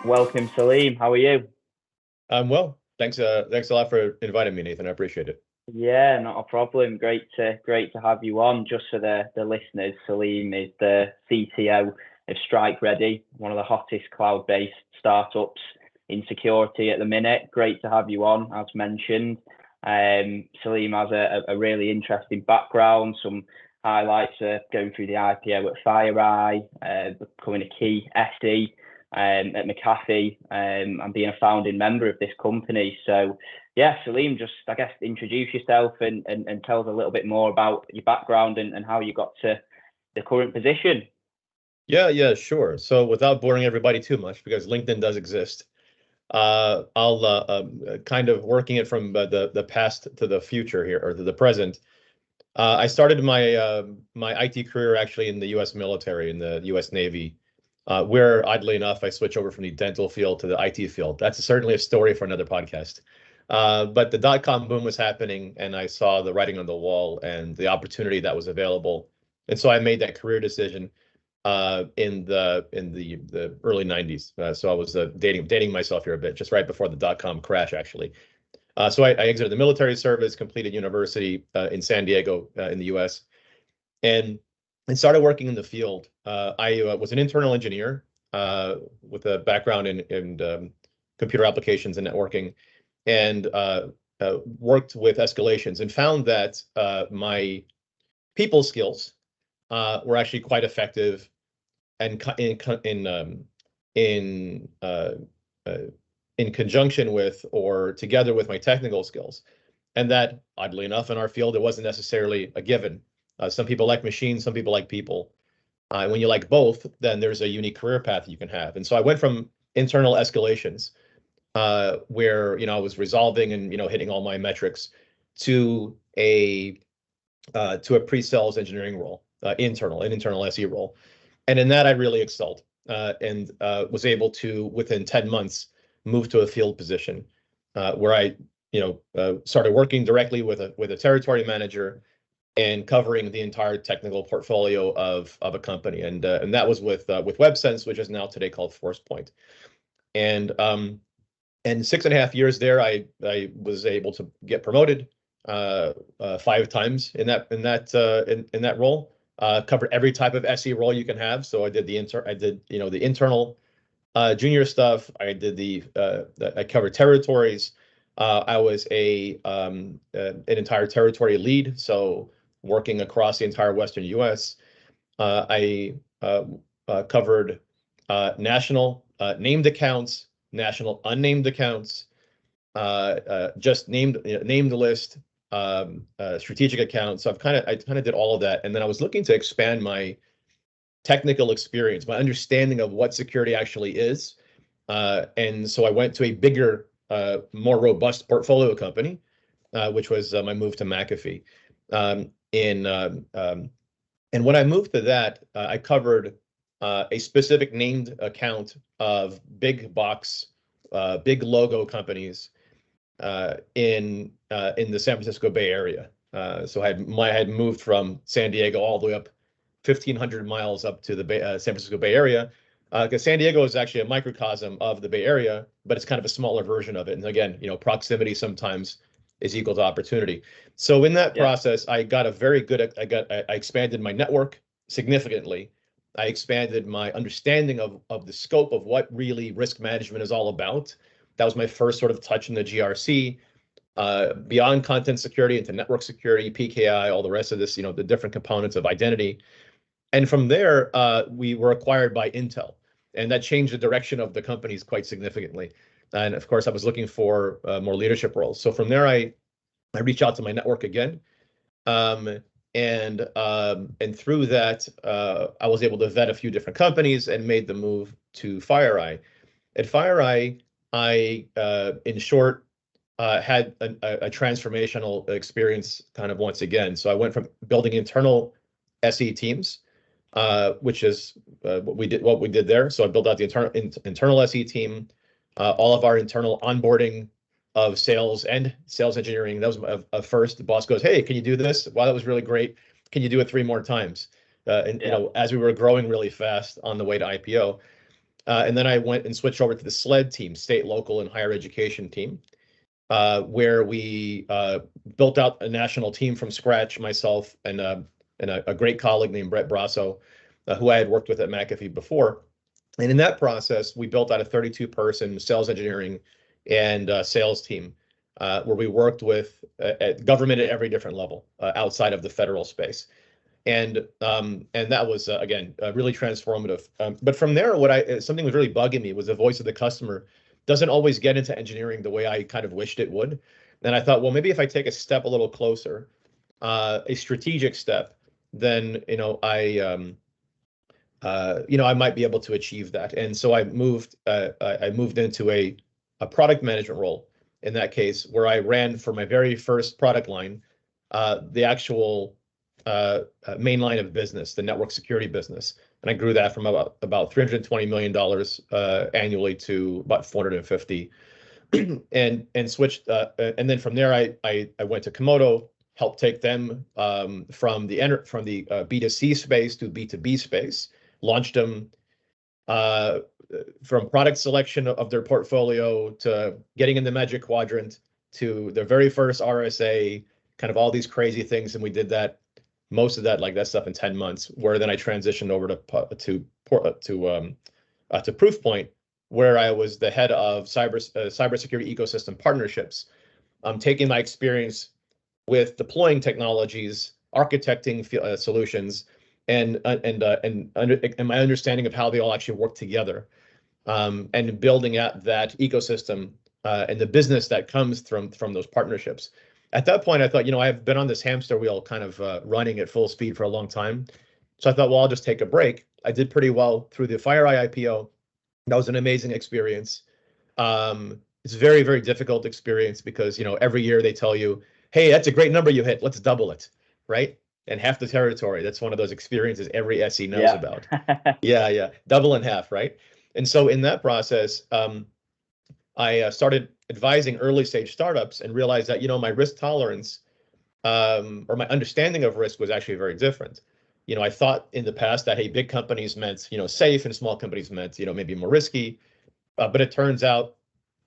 Welcome, Salim. How are you? I'm well. Thanks a lot for inviting me, Nathan. I appreciate it. Yeah, not a problem. Great to have you on. Just for the listeners, Salim is the CCO of StrikeReady, one of the hottest cloud-based startups in security at the minute. Great to have you on, as mentioned. Salim has a really interesting background, some highlights going through the IPO at FireEye, becoming a key SE at McAfee, and being a founding member of this company. So, yeah, Salim, just I guess introduce yourself and tell us a little bit more about your background and how you got to the current position. Yeah, sure. So without boring everybody too much, because LinkedIn does exist, I'll kind of working it from the past to the future here, or to the present. I started my IT career actually in the U.S. military, in the U.S. Navy, where oddly enough I switched over from the dental field to the IT field. That's certainly a story for another podcast. But the dot-com boom was happening, and I saw the writing on the wall and the opportunity that was available, and so I made that career decision in the early 90s. So I was dating myself here a bit, just right before the dot-com crash, actually. So I exited the military service, completed university in San Diego in the U.S., and started working in the field. I was an internal engineer with a background in computer applications and networking, and worked with escalations and found that my people skills were actually quite effective and in in conjunction with or together with my technical skills. And that, oddly enough, in our field, it wasn't necessarily a given. Some people like machines, some people like people. And when you like both, then there's a unique career path you can have. And so I went from internal escalations, where I was resolving and hitting all my metrics, to a pre-sales engineering role, an internal SE role. And in that, I really excelled, and was able to, within 10 months, move to a field position, where I, started working directly with a territory manager and covering the entire technical portfolio of a company, and that was with WebSense, which is now today called ForcePoint. And 6.5 years there, I was able to get promoted 5 times in that role. Covered every type of SE role you can have. So I did the internal junior stuff. I covered territories. I was an entire territory lead, so working across the entire Western U.S. I covered national named accounts, national unnamed accounts, just named list, strategic accounts. So I kind of did all of that, and then I was looking to expand my technical experience, my understanding of what security actually is, and so I went to a bigger, more robust portfolio company, which was my move to McAfee. And when I moved to that, I covered a specific named account of big box, big logo companies in the San Francisco Bay Area. So I had moved from San Diego all the way up 1,500 miles up to the San Francisco Bay Area, because San Diego is actually a microcosm of the Bay Area, but it's kind of a smaller version of it. And again, proximity sometimes is equal to opportunity. So in that process, I expanded my network significantly. I expanded my understanding of the scope of what really risk management is all about. That was my first sort of touch in the GRC, beyond content security into network security, PKI, all the rest of this, the different components of identity. And from there, we were acquired by Intel, and that changed the direction of the companies quite significantly. And of course, I was looking for more leadership roles. So from there, I reached out to my network again, and through that, I was able to vet a few different companies and made the move to FireEye. At FireEye, in short, had a transformational experience kind of once again. So I went from building internal SE teams, which is what we did there. So I built out the internal SE team, all of our internal onboarding of sales and sales engineering. That was a first. The boss goes, "Hey, can you do this? Wow, that was really great. Can you do it 3 more times?" And as we were growing really fast on the way to IPO. And then I went and switched over to the SLED team, state, local, and higher education team, where we built out a national team from scratch, myself and a great colleague named Brett Brasso, who I had worked with at McAfee before. And in that process, we built out a 32-person sales engineering and sales team, where we worked with government at every different level outside of the federal space. And that was again really transformative. But from there, something was really bugging me was the voice of the customer doesn't always get into engineering the way I kind of wished it would. And I thought, well, maybe if I take a step a little closer, a strategic step, then I might be able to achieve that. And so I moved into a product management role in that case, where I ran for my very first product line, the actual main line of business, the network security business. And I grew that from about $320 million annually to about 450, and switched. And then from there, I went to Komodo, helped take them from the B2C space to B2B space, launched them from product selection of their portfolio to getting in the Magic Quadrant to their very first RSA, kind of all these crazy things. And we did most of that stuff in 10 months, where then I transitioned over to Proofpoint, where I was the head of cybersecurity ecosystem partnerships, taking my experience with deploying technologies, architecting solutions, and my understanding of how they all actually work together, and building out that ecosystem and the business that comes from those partnerships. At that point, I thought, I've been on this hamster wheel kind of running at full speed for a long time. So I thought, well, I'll just take a break. I did pretty well through the FireEye IPO. That was an amazing experience. It's a very, very difficult experience because, every year they tell you, hey, that's a great number you hit. Let's double it, right? And half the territory. That's one of those experiences every SE knows about. Yeah. Double and half, right? And so in that process, I started advising early stage startups and realized that, my risk tolerance or my understanding of risk was actually very different. I thought in the past that, hey, big companies meant, safe, and small companies meant, maybe more risky. But it turns out,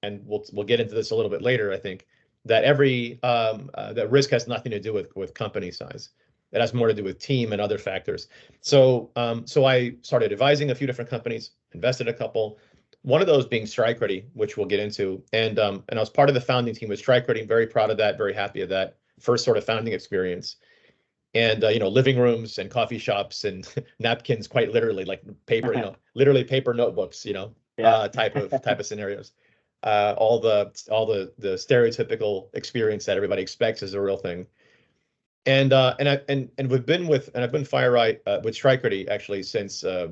and we'll get into this a little bit later, I think, that that risk has nothing to do with company size. It has more to do with team and other factors. So I started advising a few different companies, invested a couple. One of those being StrikeReady, which we'll get into, and I was part of the founding team with StrikeReady. Very proud of that. Very happy of that first sort of founding experience. And living rooms and coffee shops and napkins, quite literally, like paper, literally paper notebooks, type of scenarios. All the stereotypical experience that everybody expects is a real thing. And I've been FireEye with StrikeReady actually since I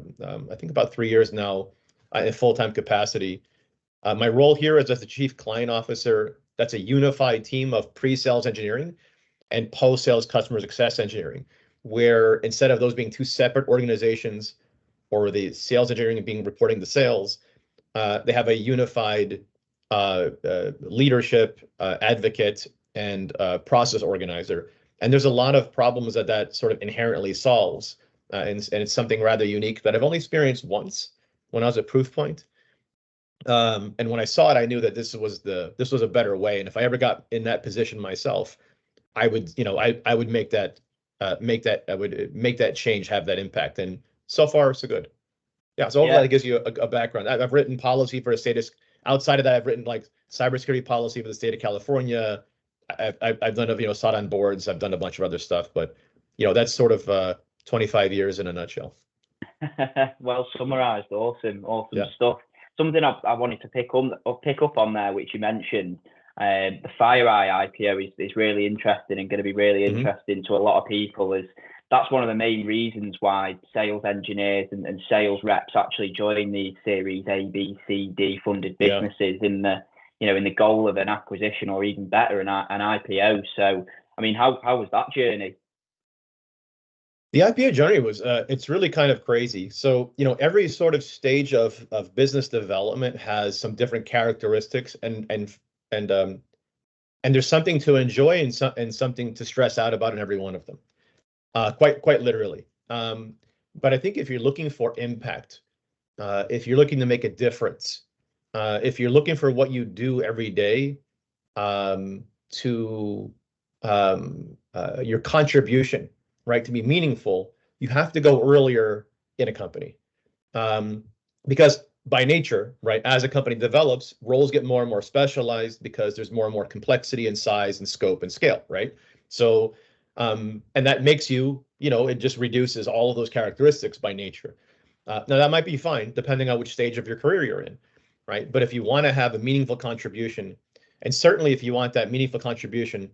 think about 3 years now in full-time capacity. My role here is as the Chief Client Officer. That's a unified team of pre-sales engineering and post-sales customer success engineering, where instead of those being two separate organizations or the sales engineering being reporting to sales, they have a unified leadership, advocate, and process organizer. And there's a lot of problems that sort of inherently solves. And it's something rather unique that I've only experienced once when I was at Proofpoint. And when I saw it, I knew that this was a better way. And if I ever got in that position myself, I would, I would make that change, have that impact. And so far, so good. Yeah. So hopefully that gives you a background. I've written policy for a state. Outside of that, I've written like cybersecurity policy for the state of California. I've done sat on boards. I've done a bunch of other stuff, but that's sort of 25 years in a nutshell. Well summarized. Awesome stuff. Something I wanted to pick up on there, which you mentioned, the FireEye IPO is really interesting and going to be really interesting to a lot of people. As that's one of the main reasons why sales engineers and sales reps actually join the Series A, B, C, D funded businesses in the goal of an acquisition, or even better, an IPO. So, I mean, how was that journey? The IPO journey was it's really kind of crazy. So, every sort of stage of business development has some different characteristics, and there's something to enjoy and something to stress out about in every one of them. Quite literally. But I think if you're looking for impact, if you're looking to make a difference, if you're looking for what you do every day to your contribution, right, to be meaningful, you have to go earlier in a company. Because by nature, right, as a company develops, roles get more and more specialized because there's more and more complexity in size and scope and scale, right? So, and that makes you, it just reduces all of those characteristics by nature. Now, that might be fine depending on which stage of your career you're in, right? But if you want to have a meaningful contribution, and certainly if you want that meaningful contribution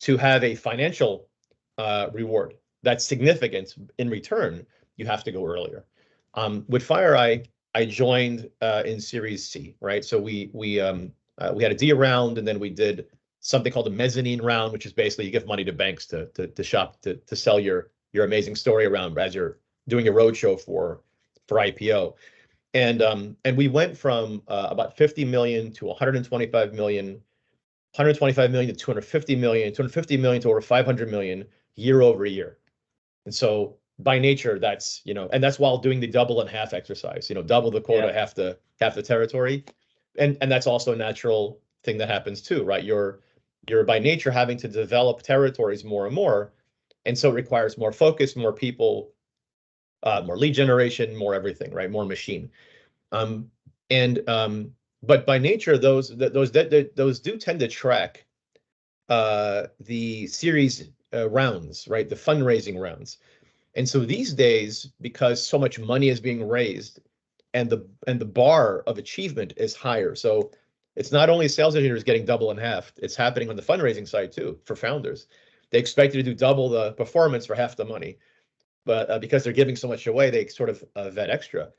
to have a financial reward that's significant in return, you have to go earlier. With FireEye, I joined in Series C, right? So we had a D round, and then we did something called a mezzanine round, which is basically you give money to banks to sell your amazing story around as you're doing a roadshow for IPO. And we went from about 50 million to 125 million, 125 million to 250 million, 250 million to over 500 million year over year. And so by nature, that's, and that's while doing the double and half exercise, double the quota, half the territory. And that's also a natural thing that happens too, right? You're by nature having to develop territories more and more. And so it requires more focus, more people, more lead generation, more everything, right? More machine. But by nature, those do tend to track the series rounds, right? The fundraising rounds. And so these days, because so much money is being raised and the bar of achievement is higher. So it's not only sales engineers getting double and half, it's happening on the fundraising side too for founders. They expect you to do double the performance for half the money. But because they're giving so much away, they sort of vet extra.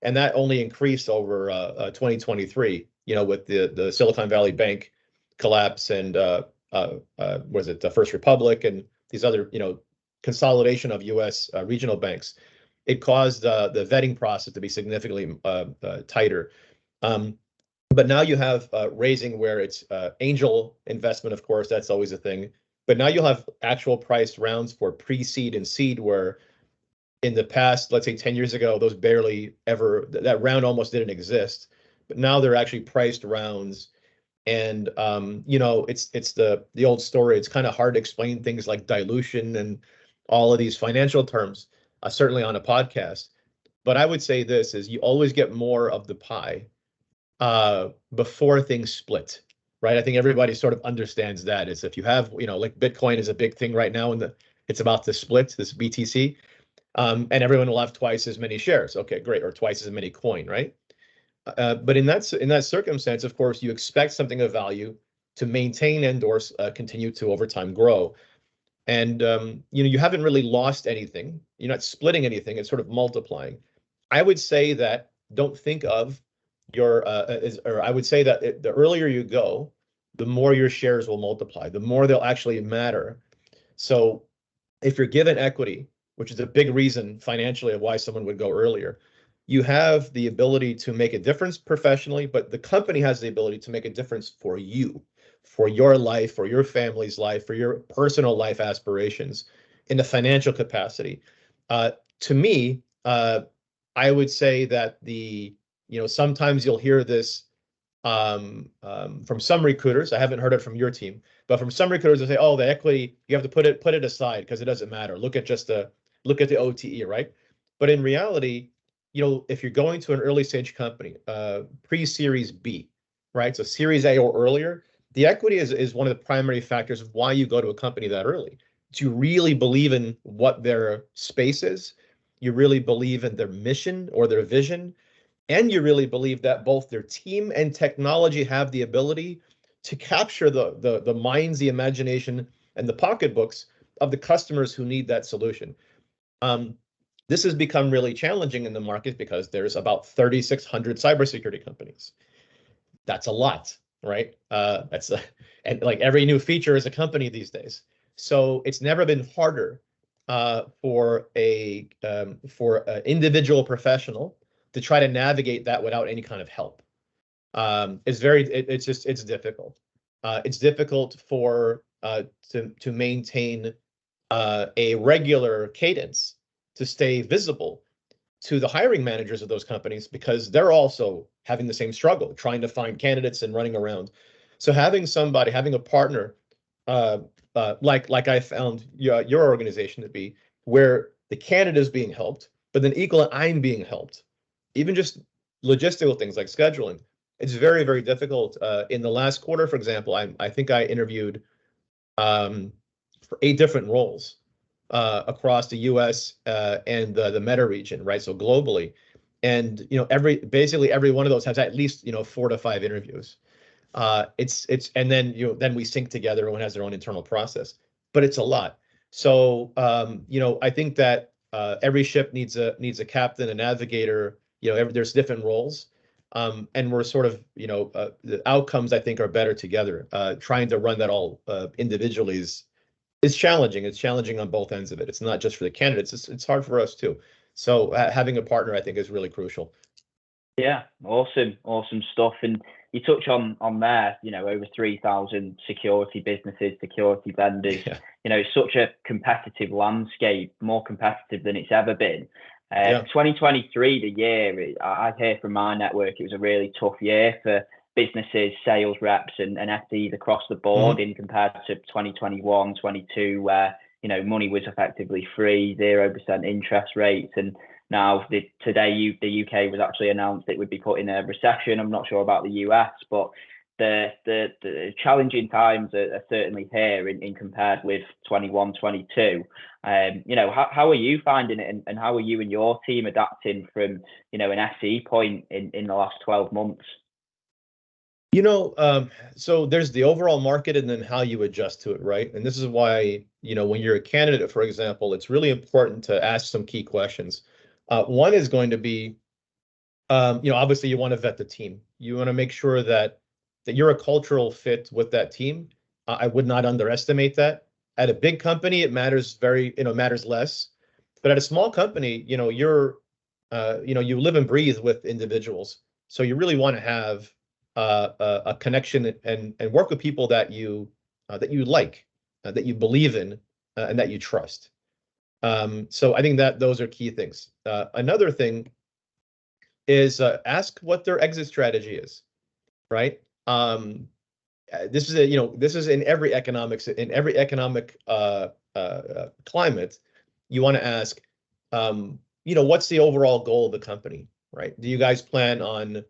And that only increased over 2023, with the Silicon Valley Bank collapse and was it the First Republic and these other, consolidation of U.S. Regional banks. It caused the vetting process to be significantly tighter. But now you have raising where it's angel investment, of course, that's always a thing. But now you'll have actual priced rounds for pre-seed and seed where in the past, let's say 10 years ago, those barely ever, that round almost didn't exist. But now they're actually priced rounds. And, it's the old story. It's kind of hard to explain things like dilution and all of these financial terms, certainly on a podcast. But I would say this is you always get more of the pie before things split, right? I think everybody sort of understands that is if you have, like Bitcoin is a big thing right now and it's about to split, this BTC. And everyone will have twice as many shares. Okay, great, or twice as many coin, right? But in that circumstance, of course, you expect something of value to maintain and or continue to over time grow. And you haven't really lost anything. You're not splitting anything. It's sort of multiplying. I would say that don't think of your or I would say that the earlier you go, the more your shares will multiply, the more they'll actually matter. So if you're given equity, which is a big reason financially of why someone would go earlier, you have the ability to make a difference professionally, but the company has the ability to make a difference for you, for your life, for your family's life, for your personal life aspirations in a financial capacity. To me, I would say that sometimes you'll hear this from some recruiters. I haven't heard it from your team, but from some recruiters they say, "Oh, the equity, you have to put it aside because it doesn't matter. Look at the OTE, right?" But in reality, if you're going to an early stage company, pre-Series B, right? So Series A or earlier, the equity is one of the primary factors of why you go to a company that early. Do you really believe in what their space is? You really believe in their mission or their vision? And you really believe that both their team and technology have the ability to capture the minds, the imagination, and the pocketbooks of the customers who need that solution. This has become really challenging in the market because there's about 3,600 cybersecurity companies. That's a lot, right? And like every new feature is a company these days. So it's never been harder for an individual professional to try to navigate that without any kind of help. It's difficult. It's difficult to maintain a regular cadence, to stay visible, to the hiring managers of those companies because they're also having the same struggle, trying to find candidates and running around. So having a partner, like I found your organization to be, where the candidate is being helped, but then equally I'm being helped, even just logistical things like scheduling. It's very, very difficult. In the last quarter, for example, I think I interviewed for 8 different roles across the U.S. And the Meta region, right? So globally, and basically every one of those has at least 4 to 5 interviews. It's and then then we sync together. Everyone has their own internal process, but it's a lot. So I think that every ship needs a captain, a navigator. There's different roles, and we're sort of the outcomes I think are better together. Trying to run that all individually is challenging. It's challenging on both ends of it. It's not just for the candidates. It's hard for us too. So having a partner, I think, is really crucial. Yeah, awesome stuff. And you touch on there, over 3,000 security businesses, security vendors. Yeah. It's such a competitive landscape, more competitive than it's ever been. Yeah. 2023, the year, I hear from my network, it was a really tough year for businesses, sales reps, and FDs across the board in compared to 2021, 22, where money was effectively free, 0% interest rates, and now today the UK was actually announced it would be put in a recession. I'm not sure about the US, but the challenging times are certainly here in compared with 21, 22. How are you finding it, and how are you and your team adapting from an SE point in the last 12 months? So there's the overall market and then how you adjust to it, right? And this is why, when you're a candidate, for example, it's really important to ask some key questions. One is going to be, obviously you want to vet the team. You want to make sure that you're a cultural fit with that team. I would not underestimate that. At a big company, it matters matters less. But at a small company, you live and breathe with individuals. So you really want to have a connection and work with people that you like, that you believe in, and that you trust. So I think that those are key things. Another thing is ask what their exit strategy is, right? This is in every economic climate. You want to ask, what's the overall goal of the company, right? Do you guys plan on,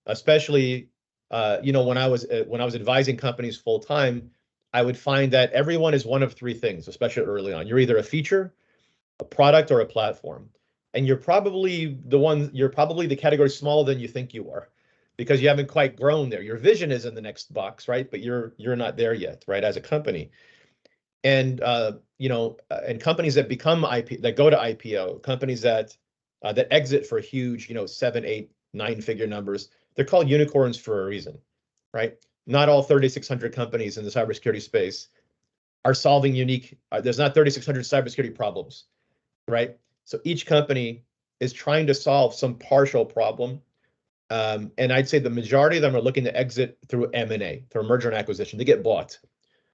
especially, when I was advising companies full time, I would find that everyone is one of 3 things, especially early on. You're either a feature, a product, or a platform. And you're probably the category smaller than you think you are, because you haven't quite grown there. Your vision is in the next box, right? But you're not there yet, right? As a company. And and companies that become that go to IPO, companies that exit for huge, 7, 8, 9-figure numbers, they're called unicorns for a reason, right? Not all 3,600 companies in the cybersecurity space are solving unique. There's not 3,600 cybersecurity problems, right? So each company is trying to solve some partial problem. And I'd say the majority of them are looking to exit through M&A, through merger and acquisition, to get bought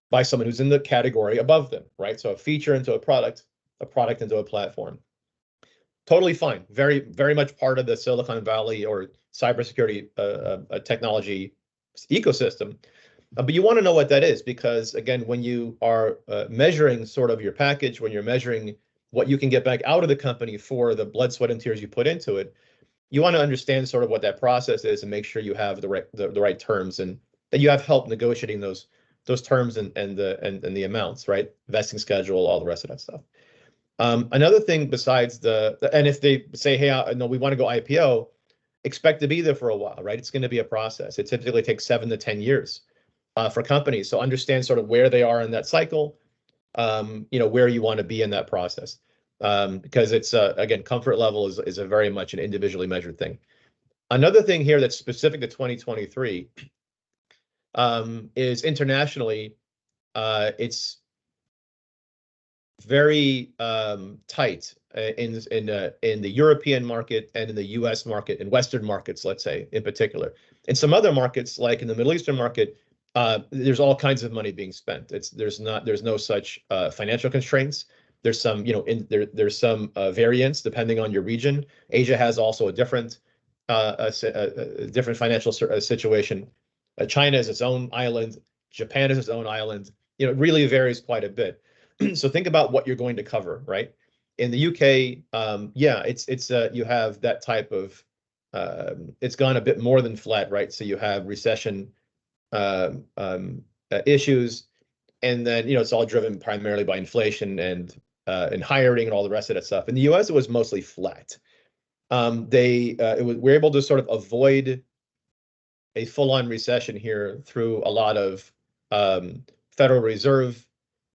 by someone who's in the category above them, right? So a feature into a product into a platform. Totally fine. Very, very much part of the Silicon Valley or cybersecurity technology ecosystem. But you want to know what that is, because again, when you are measuring sort of your package, when you're measuring what you can get back out of the company for the blood, sweat, and tears you put into it, you want to understand sort of what that process is and make sure you have the right terms, and that you have help negotiating those terms and the amounts, right? Vesting schedule, all the rest of that stuff. Another thing besides and if they say, hey, no, we want to go IPO, expect to be there for a while, right? It's going to be a process. It typically takes 7 to 10 years for companies. So understand sort of where they are in that cycle, where you want to be in that process. Because it's, again, comfort level is a very much an individually measured thing. Another thing here that's specific to 2023 is internationally, it's very tight in the European market and in the US market, in Western markets, let's say, in particular. In some other markets, like in the Middle Eastern market, there's all kinds of money being spent. There's no such financial constraints. There's some, there's some variance depending on your region. Asia has also a different different financial situation. China is its own island. Japan is its own island. It really varies quite a bit. So think about what you're going to cover, right? In the UK, yeah, it's you have that type of it's gone a bit more than flat, right? So you have recession issues, and then it's all driven primarily by inflation and hiring and all the rest of that stuff. In the US, it was mostly flat. We're able to sort of avoid a full-on recession here through a lot of Federal Reserve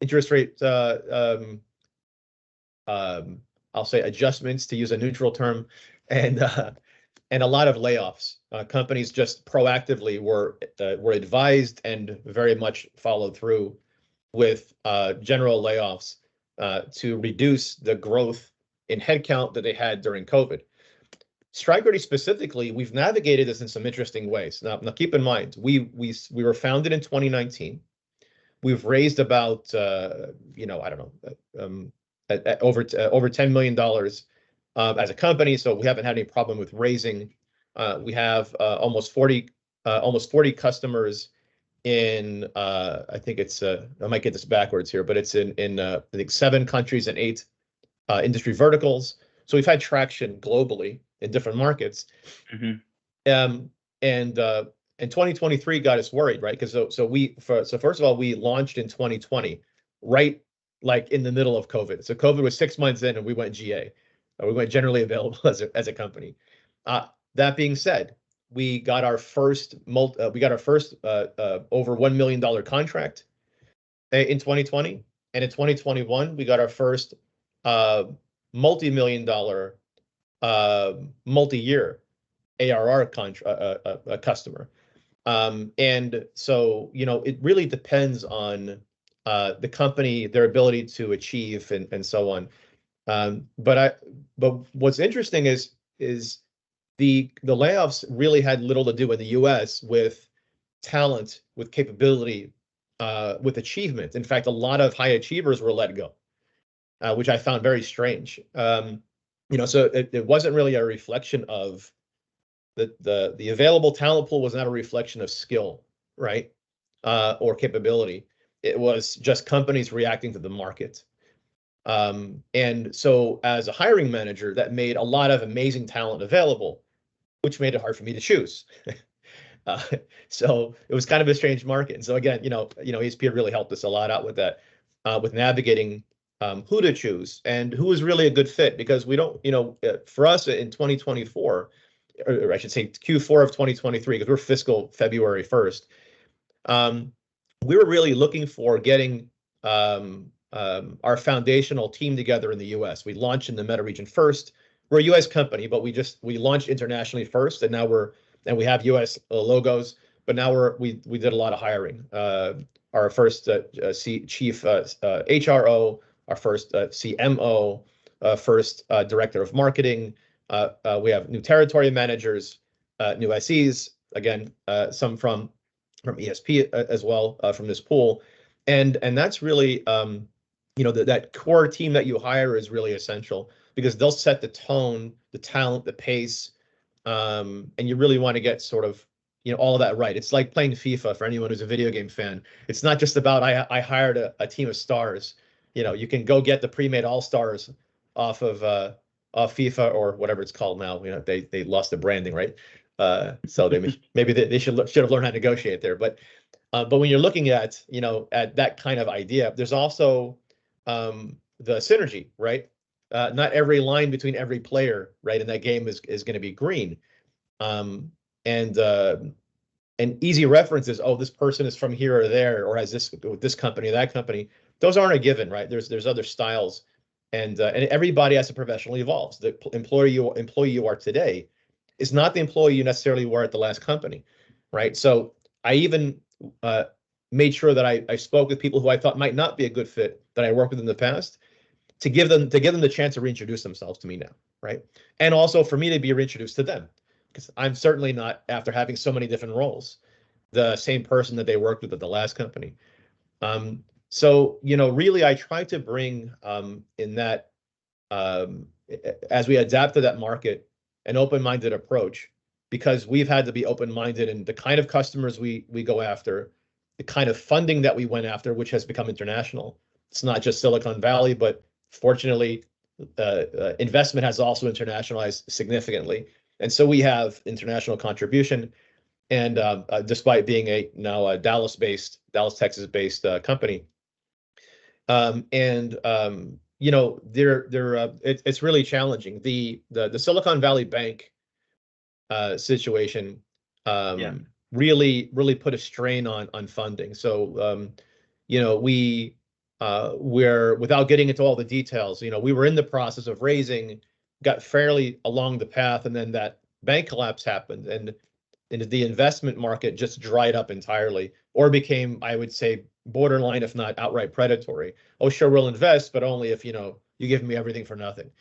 interest rate, I'll say adjustments, to use a neutral term, and a lot of layoffs. Companies just proactively were advised and very much followed through with general layoffs to reduce the growth in headcount that they had during COVID. StrikeReady specifically, we've navigated this in some interesting ways. Now keep in mind, we were founded in 2019. We've raised about I don't know, over $10 million as a company, so we haven't had any problem with raising. We have almost 40 customers in I think it's I might get this backwards here, but it's in I think 7 countries and 8 industry verticals. So we've had traction globally in different markets. And 2023 got us worried, right? Because so first of all, we launched in 2020, right, like in the middle of COVID. So COVID was 6 months in, and we went GA. We went generally available as a company. That being said, we got our first over $1 million contract in 2020, and in 2021 we got our first multi-million-dollar multi-year ARR customer. And so it really depends on the company, their ability to achieve, and so on. But what's interesting is the layoffs really had little to do in the US with talent, with capability, with achievement. In fact, a lot of high achievers were let go, which I found very strange. So it wasn't really a reflection of the available talent pool, was not a reflection of skill, right, or capability. It was just companies reacting to the market. And so as a hiring manager, that made a lot of amazing talent available, which made it hard for me to choose. So it was kind of a strange market. And so again, ESP really helped us a lot out with that, with navigating who to choose and who was really a good fit, because we don't, for us in 2024, or I should say Q4 of 2023, because we're fiscal February 1st, we were really looking for getting our foundational team together in the US. We launched in the META region first. We're a US company, but we launched internationally first, and now we have US logos, but now we did a lot of hiring. Our first chief HRO, our first CMO, first director of marketing. We have new territory managers, new SEs, again, some from ESP as well, from this pool. And that's really, that core team that you hire is really essential, because they'll set the tone, the talent, the pace, and you really want to get sort of, all of that right. It's like playing FIFA for anyone who's a video game fan. It's not just about I hired a team of stars. You can go get the pre-made all-stars off FIFA or whatever it's called now. They lost the branding, right? So maybe they should have learned how to negotiate there. But when you're looking at at that kind of idea, there's also the synergy, right? Not every line between every player, right, in that game is going to be green. And easy references, oh, this person is from here or there, or has this company, that company. Those aren't a given, right? There's other styles, and everybody as a professional evolves. The employee you are today is not the employee you necessarily were at the last company, right? So I even made sure that I spoke with people who I thought might not be a good fit that I worked with in the past, to give them the chance to reintroduce themselves to me now, right? And also for me to be reintroduced to them, because I'm certainly not, after having so many different roles, the same person that they worked with at the last company. So, really, I try to bring in that as we adapt to that market, an open-minded approach, because we've had to be open-minded in the kind of customers we go after, the kind of funding that we went after, which has become international. It's not just Silicon Valley, but fortunately, investment has also internationalized significantly. And so we have international contribution. And despite being now a Dallas, Texas-based company, it's really challenging. The Silicon Valley Bank situation really put a strain on funding. So we're, without getting into all the details, we were in the process of raising, got fairly along the path, and then that bank collapse happened, and the investment market just dried up entirely, or became, I would say, borderline, if not outright predatory. Oh, sure, we'll invest, but only if you give me everything for nothing.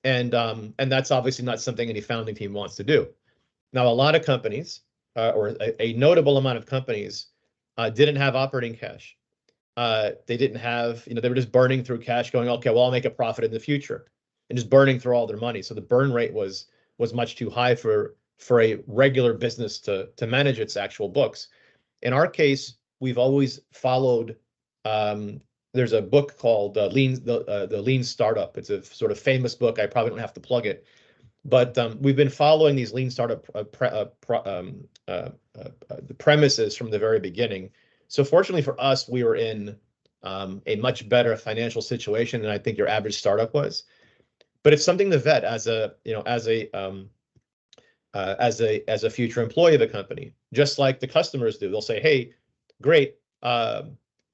And that's obviously not something any founding team wants to do. Now, a lot of companies, or a notable amount of companies, didn't have operating cash. They didn't have, they were just burning through cash, going, okay, well, I'll make a profit in the future, and just burning through all their money. So the burn rate was much too high for a regular business to manage its actual books. In our case, we've always followed. There's a book called the Lean Startup. It's a sort of famous book. I probably don't have to plug it, but we've been following these Lean Startup the premises from the very beginning. So fortunately for us, we were in a much better financial situation than I think your average startup was. But it's something to vet as a future employee of a company, just like the customers do. They'll say, "Hey, great. How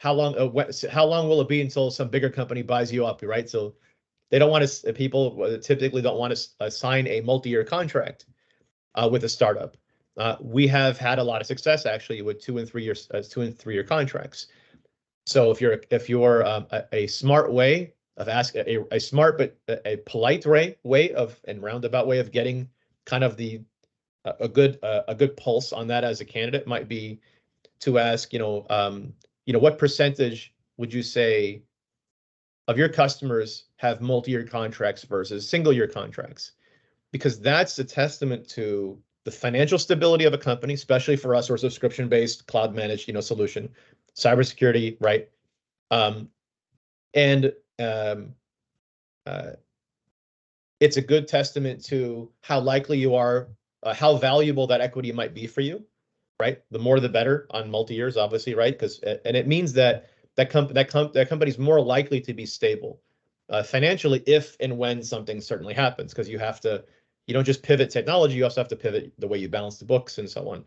long will it be until some bigger company buys you up?" Right? So they don't want to. People typically don't want to sign a multi-year contract with a startup. We have had a lot of success actually with 2 and 3 years, 2 and 3 year contracts. So if you're a smart way of asking, a smart but a polite way of, and roundabout way of getting kind of a good pulse on that as a candidate might be to ask, what percentage would you say of your customers have multi-year contracts versus single-year contracts? Because that's a testament to the financial stability of a company, especially for us, or subscription-based, cloud-managed, solution, cybersecurity, right? It's a good testament to how likely you are, how valuable that equity might be for you, right? The more, the better on multi-years, obviously, right? And it means that company is more likely to be stable financially if and when something certainly happens, because you don't just pivot technology, you also have to pivot the way you balance the books and so on.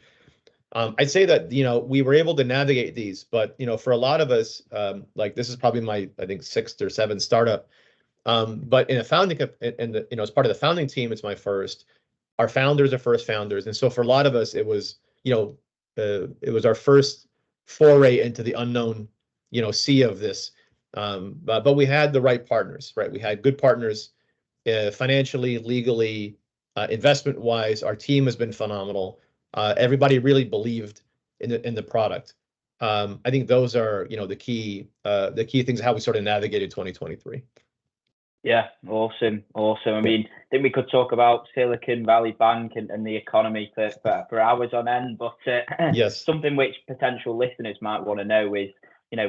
I'd say that, we were able to navigate these, but, for a lot of us, like this is probably my, I think, 6th or 7th startup. But in a founding, as part of the founding team, it's my first. Our founders are first founders, and so for a lot of us, it was our first foray into the unknown, sea of this. But we had the right partners, right? We had good partners, financially, legally, investment-wise. Our team has been phenomenal. Everybody really believed in the product. I think those are, the key things, how we sort of navigated 2023. Yeah, awesome. I mean, I think we could talk about Silicon Valley Bank and the economy for hours on end, but yes, something which potential listeners might want to know is,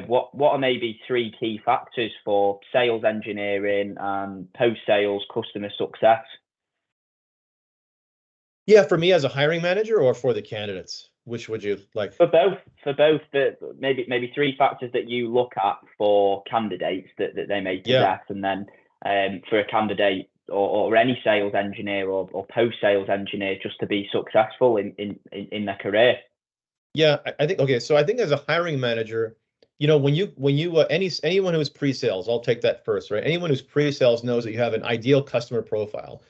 what are maybe 3 key factors for sales engineering and post-sales customer success? Yeah, for me as a hiring manager, or for the candidates, which would you like? For both, maybe 3 factors that you look at for candidates that they may possess, and then for a candidate or any sales engineer or post-sales engineer just to be successful in their career. Yeah, I think, okay, so I think as a hiring manager, when you anyone who's pre-sales, I'll take that first, right? Anyone who's pre-sales knows that you have an ideal customer profile.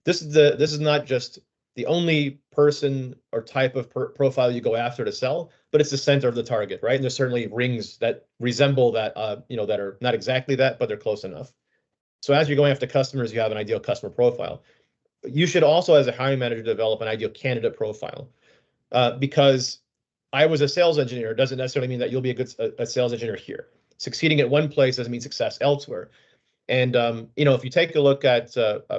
This is not just the only person or type of profile you go after to sell, but it's the center of the target, right? And there's certainly rings that resemble that, that are not exactly that, but they're close enough. So as you're going after customers, you have an ideal customer profile. You should also, as a hiring manager, develop an ideal candidate profile, because I was a sales engineer doesn't necessarily mean that you'll be a good sales engineer here. succeeding at one place doesn't mean success elsewhere. And if you take a look at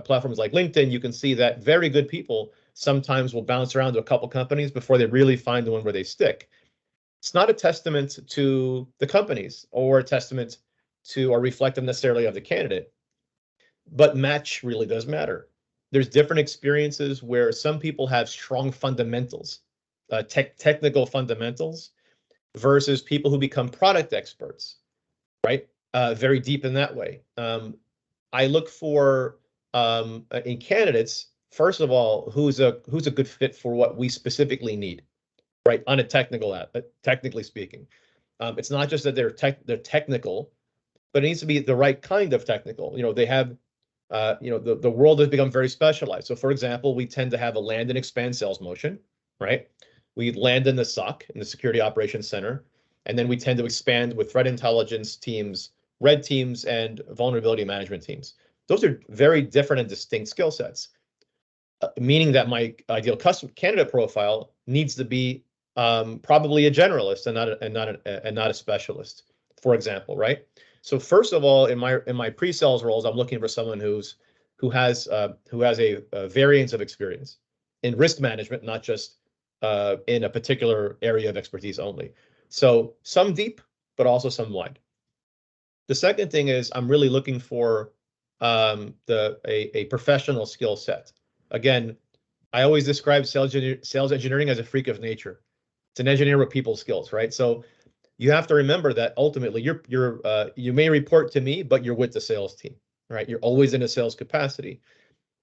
platforms like LinkedIn, you can see that very good people sometimes will bounce around to a couple companies before they really find the one where they stick. It's not a testament to the companies or a testament to or reflective necessarily of the candidate, but match really does matter. There's different experiences where some people have strong fundamentals, technical fundamentals, versus people who become product experts, right? Very deep in that way. I look for in candidates, first of all, who's a good fit for what we specifically need, right? On a technically speaking, it's not just that they're technical, but it needs to be the right kind of technical. They have, the world has become very specialized. So, for example, we tend to have a land and expand sales motion, right? We land in the SOC, in the Security Operations Center, and then we tend to expand with threat intelligence teams, red teams, and vulnerability management teams. Those are very different and distinct skill sets, meaning that my ideal customer candidate profile needs to be probably a generalist and not a specialist, for example, right? So first of all, in my pre-sales roles, I'm looking for someone who has a variance of experience in risk management, not just in a particular area of expertise only. So some deep, but also some wide. The second thing is I'm really looking for a professional skill set. Again, I always describe sales engineering as a freak of nature. It's an engineer with people skills, right? So you have to remember that ultimately you may report to me, but you're with the sales team, right? You're always in a sales capacity,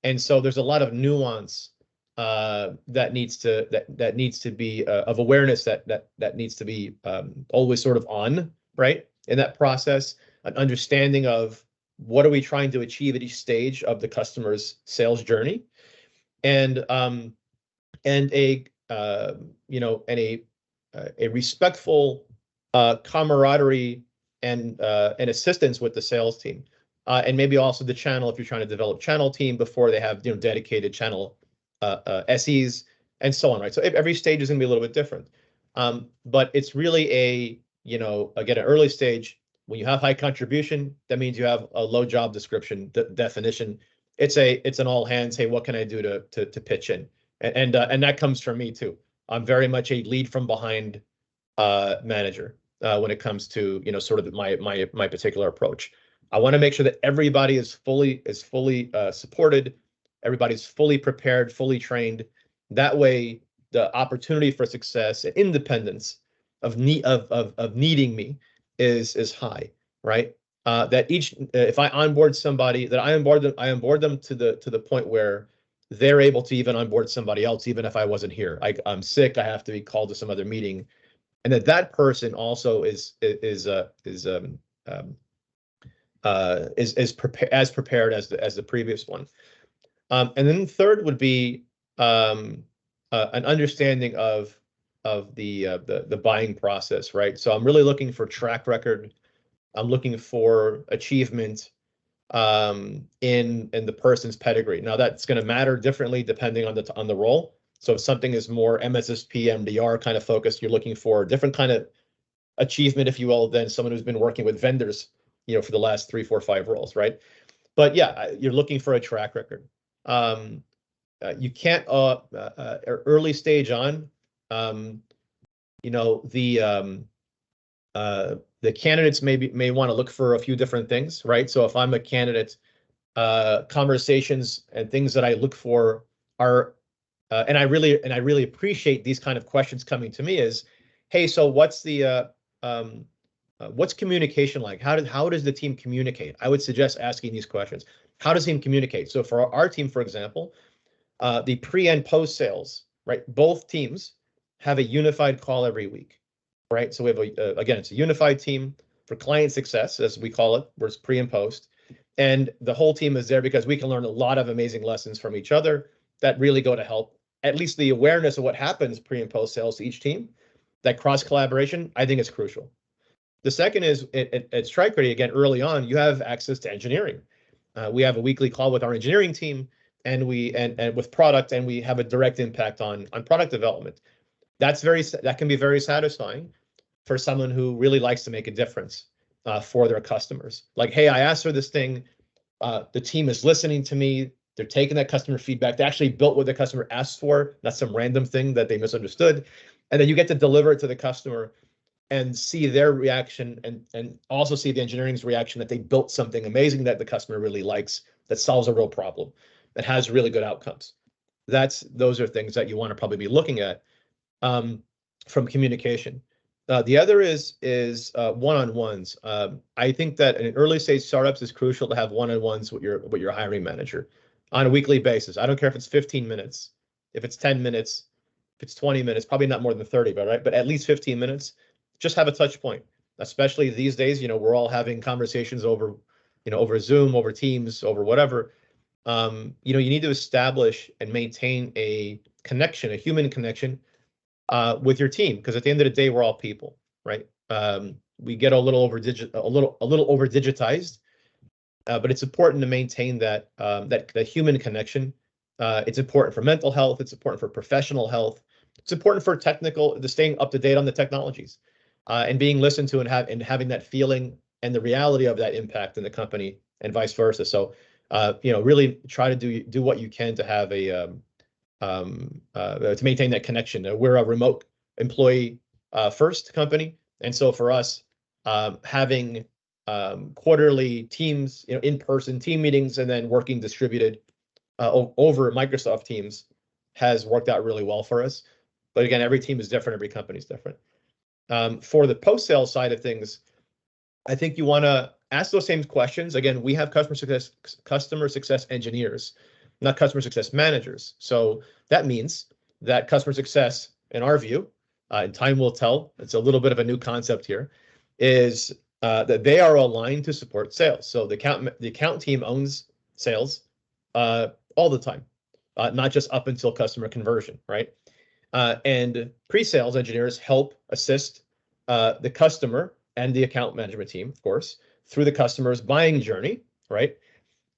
and so there's a lot of nuance that needs to be of awareness that needs to be always sort of on, right, in that process, an understanding of what are we trying to achieve at each stage of the customer's sales journey, and a respectful camaraderie and assistance with the sales team, and maybe also the channel if you're trying to develop channel team before they have dedicated channel SEs and so on, right? So every stage is going to be a little bit different, but it's really again, an early stage. When you have high contribution, that means you have a low job description definition. It's an all hands. Hey, what can I do to pitch in? And that comes from me too. I'm very much a lead from behind manager when it comes to sort of my particular approach. I want to make sure that everybody is fully supported. Everybody's fully prepared, fully trained. That way, the opportunity for success and independence of needing me is high, right? That if I onboard somebody, that I onboard them to the point where they're able to even onboard somebody else, even if I wasn't here. I'm sick, I have to be called to some other meeting, and that person also is prepared as the previous one. And then third would be an understanding of the buying process, right? So I'm really looking for track record. I'm looking for achievement in the person's pedigree. Now that's going to matter differently depending on the role. So if something is more MSSP, MDR kind of focused, you're looking for a different kind of achievement, if you will, than someone who's been working with vendors, for the last 3, 4, 5 roles, right? But yeah, you're looking for a track record. You can't early stage on, the candidates may want to look for a few different things, right? So if I'm a candidate, conversations and things that I look for are, and I really appreciate these kind of questions coming to me is, hey, so what's communication like? How does the team communicate? I would suggest asking these questions. How does the team communicate? So for our team, for example, the pre and post sales, right? Both teams have a unified call every week, right? So we have again, it's a unified team for client success, as we call it, where it's pre and post. And the whole team is there because we can learn a lot of amazing lessons from each other that really go to help at least the awareness of what happens pre and post sales to each team. That cross collaboration, I think, is crucial. The second is at StrikeReady, again, early on, you have access to engineering. We have a weekly call with our engineering team and with product, and we have a direct impact on product development. That can be very satisfying for someone who really likes to make a difference for their customers. Like, hey, I asked for this thing. The team is listening to me. They're taking that customer feedback. They actually built what the customer asked for, not some random thing that they misunderstood. And then you get to deliver it to the customer and see their reaction, and also see the engineering's reaction that they built something amazing that the customer really likes, that solves a real problem, that has really good outcomes. Those are things that you want to probably be looking at from communication. The other is one-on-ones. I think that in early stage startups, it's crucial to have one-on-ones with your hiring manager on a weekly basis. I don't care if it's 15 minutes, if it's 10 minutes, if it's 20 minutes, probably not more than 30, but at least 15 minutes. Just have a touch point, especially these days. We're all having conversations over Zoom, over Teams, over whatever. You need to establish and maintain a connection, a human connection with your team, because at the end of the day, we're all people, right? We get a little over digitized, but it's important to maintain that human connection. It's important for mental health. It's important for professional health. It's important for staying up to date on the technologies, and being listened to, and having that feeling and the reality of that impact in the company, and vice versa. So, really try to do what you can to have to maintain that connection. We're a remote employee first company, and so for us, having quarterly teams, in-person team meetings, and then working distributed over Microsoft Teams has worked out really well for us. But again, every team is different, every company is different. For the post-sale side of things, I think you want to ask those same questions. Again, we have customer success engineers, not customer success managers. So that means that customer success, in our view, and time will tell, it's a little bit of a new concept here, is that they are aligned to support sales. So the account team owns sales all the time, not just up until customer conversion, right? And pre-sales engineers help assist the customer and the account management team, of course, through the customer's buying journey, right?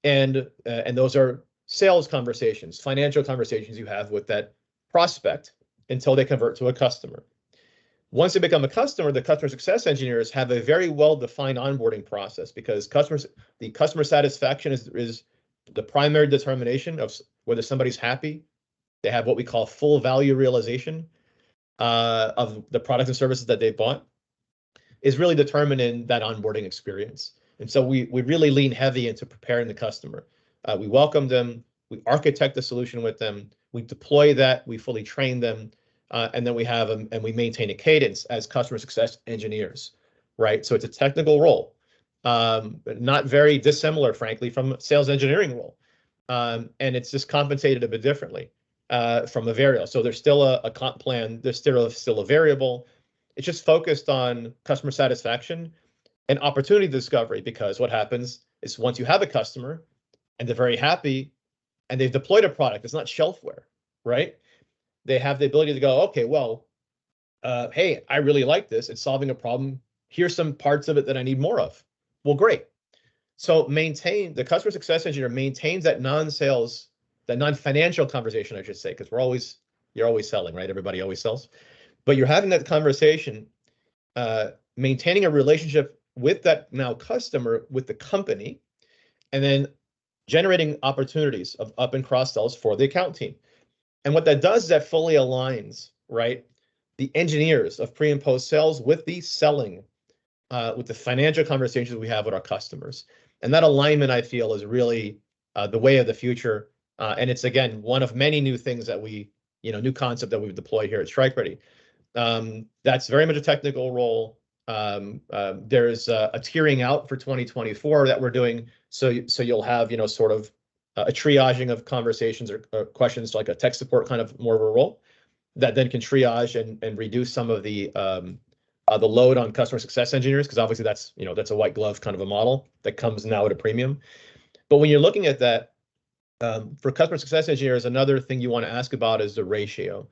And those are sales conversations, financial conversations you have with that prospect until they convert to a customer. Once they become a customer, the customer success engineers have a very well-defined onboarding process, because the customer satisfaction is the primary determination of whether somebody's happy. They have what we call full value realization of the products and services that they bought, is really determined in that onboarding experience. And so we really lean heavy into preparing the customer. We welcome them, we architect the solution with them, we deploy that, we fully train them, and then we have them, and we maintain a cadence as customer success engineers, right? So it's a technical role, not very dissimilar, frankly, from a sales engineering role. And it's just compensated a bit differently from a variable. So there's still a comp plan, there's still a variable. It's just focused on customer satisfaction and opportunity discovery, because what happens is once you have a customer and they're very happy and they've deployed a product, it's not shelfware, right? They have the ability to go, okay, well, hey, I really like this. It's solving a problem. Here's some parts of it that I need more of. Well, great. So the customer success engineer maintains that non-sales, that non-financial conversation, I should say, because you're always selling, right? Everybody always sells. But you're having that conversation, maintaining a relationship with that now customer, with the company, and then generating opportunities of up and cross sells for the account team. And what that does is that fully aligns, right, the engineers of pre and post sales with the selling, with the financial conversations we have with our customers. And that alignment, I feel, is really the way of the future. And it's, again, one of many new things that new concept that we've deployed here at StrikeReady. That's very much a technical role. There's a tiering out for 2024 that we're doing. So you'll have, sort of a triaging of conversations or questions, like a tech support kind of more of a role that then can triage and reduce some of the load on customer success engineers, because obviously that's a white glove kind of a model that comes now at a premium. But when you're looking at that, for customer success engineers, another thing you want to ask about is the ratio,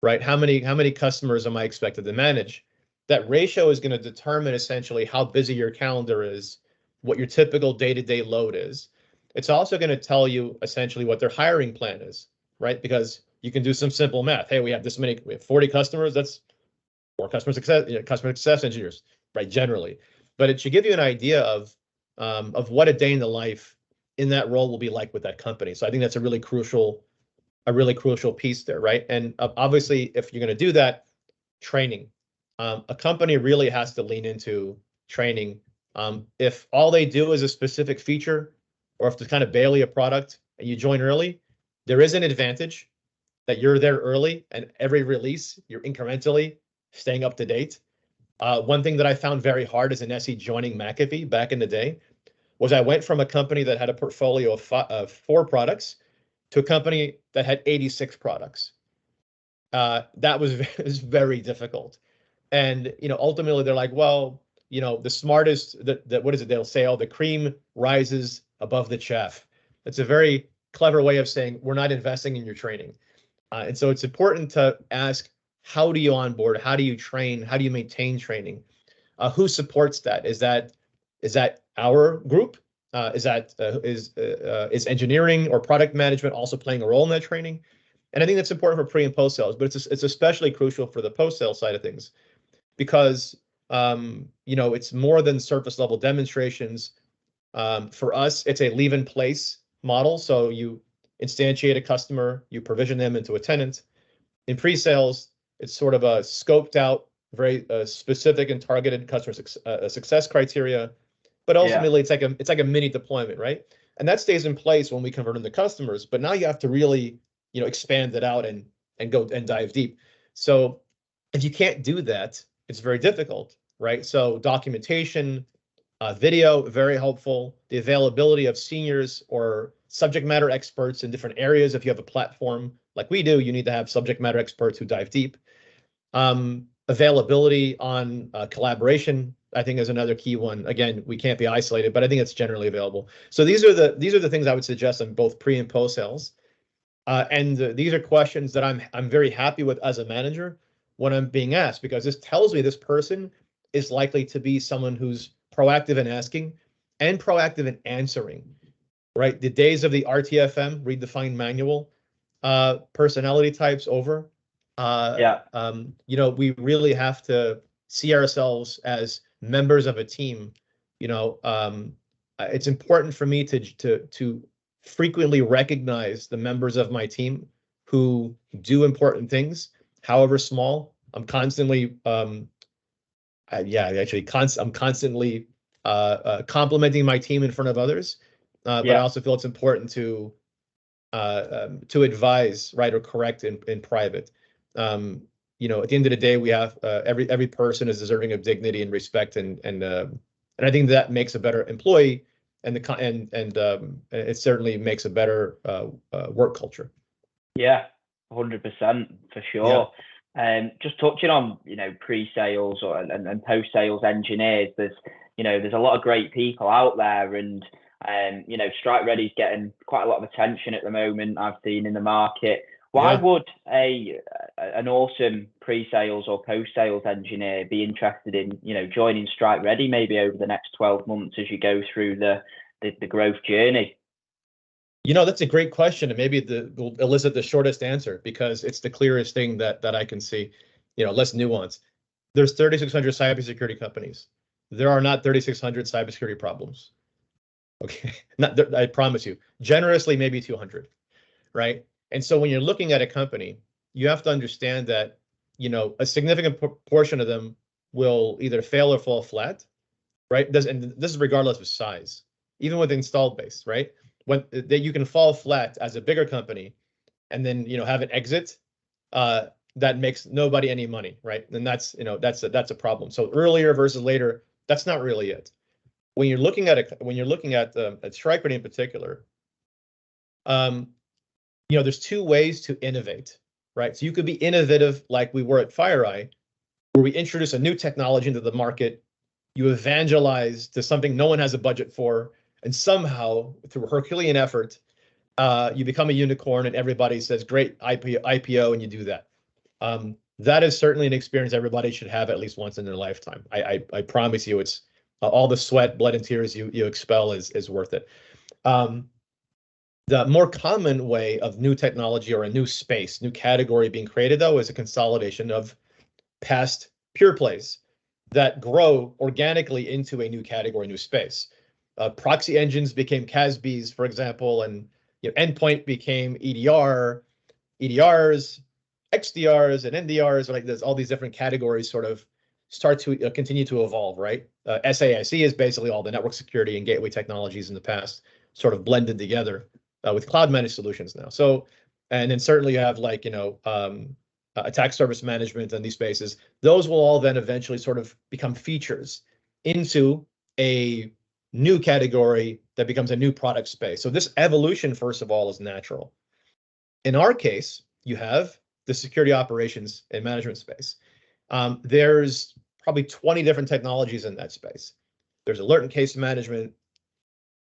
right? How many customers am I expected to manage? That ratio is going to determine essentially how busy your calendar is, what your typical day-to-day load is. It's also going to tell you essentially what their hiring plan is, right? Because you can do some simple math. Hey, we have 40 customers. That's 4 customer success engineers, right? Generally. but it should give you an idea of what a day in the life in that role will be like with that company. So I think that's a really crucial piece there, right? And obviously, if you're going to do that, training. A company really has to lean into training. If all they do is a specific feature, or if it's kind of barely a product and you join early, there is an advantage that you're there early and every release you're incrementally staying up to date. One thing that I found very hard as an SE joining McAfee back in the day was I went from a company that had a portfolio of 4 products to a company that had 86 products. That was very difficult. And, ultimately they're like, well, the smartest, what is it? They'll say, oh, the cream rises above the chaff. It's a very clever way of saying we're not investing in your training. And so it's important to ask, how do you onboard? How do you train? How do you maintain training? Who supports that? Is that our group? Is engineering or product management also playing a role in that training? And I think that's important for pre and post sales, but it's especially crucial for the post sales side of things, because it's more than surface level demonstrations. For us, it's a leave in place model. So you instantiate a customer, you provision them into a tenant. In pre-sales, it's sort of a scoped out, very specific and targeted customer success criteria. But ultimately, it's like a mini deployment, right? And that stays in place when we convert into customers. But now you have to really, expand it out and go and dive deep. So if you can't do that, it's very difficult, right? So documentation, video, very helpful. The availability of seniors or subject matter experts in different areas. If you have a platform like we do, you need to have subject matter experts who dive deep. Availability on collaboration, I think, is another key one. Again, we can't be isolated, but I think it's generally available. So these are the things I would suggest on both pre and post sales. And these are questions that I'm very happy with as a manager when I'm being asked, because this tells me this person is likely to be someone who's proactive in asking and proactive in answering, right? The days of the RTFM, read the fine manual, personality types over. We really have to see ourselves as members of a team. It's important for me to frequently recognize the members of my team who do important things, however small. I'm constantly, I'm constantly complimenting my team in front of others, but I also feel it's important to advise, right, or correct in private. At the end of the day, we have every person is deserving of dignity and respect, and I think that makes a better employee, and it certainly makes a better work culture. Yeah, 100% for sure. Just touching on pre-sales and post-sales engineers, there's a lot of great people out there, and StrikeReady's getting quite a lot of attention at the moment, I've seen in the market. Why would an awesome pre-sales or post-sales engineer be interested in joining StrikeReady maybe over the next 12 months as you go through the growth journey? That's a great question, and maybe will elicit the shortest answer, because it's the clearest thing that I can see. Less nuance. There's 3,600 cybersecurity companies. There are not 3,600 cybersecurity problems. Okay, I promise you. Generously, maybe 200, right? And so when you're looking at a company, you have to understand that a significant portion of them will either fail or fall flat, right? And this is regardless of size, even with installed base, right? When you can fall flat as a bigger company, and then have an exit that makes nobody any money, right? And that's a problem. So earlier versus later, that's not really it. When you're looking at StrikeReady in particular, there's 2 ways to innovate, right? So you could be innovative like we were at FireEye, where we introduce a new technology into the market, you evangelize to something no one has a budget for, and somehow through Herculean effort, you become a unicorn and everybody says, great, IPO, and you do that. That is certainly an experience everybody should have at least once in their lifetime. I promise you, it's all the sweat, blood, and tears you expel is worth it. The more common way of new technology or a new space, new category being created, though, is a consolidation of past pure plays. that grow organically into a new category, new space. Proxy engines became CASBs, for example, and endpoint became EDRs, XDRs, and NDRs. Like there's all these different categories sort of start to continue to evolve, right? SAIC is basically all the network security and gateway technologies in the past sort of blended together with cloud managed solutions now. So, and then certainly you have like, attack surface management and these spaces. Those will all then eventually sort of become features into a new category that becomes a new product space. So this evolution, first of all, is natural. In our case, you have the security operations and management space. There's probably 20 different technologies in that space. There's alert and case management.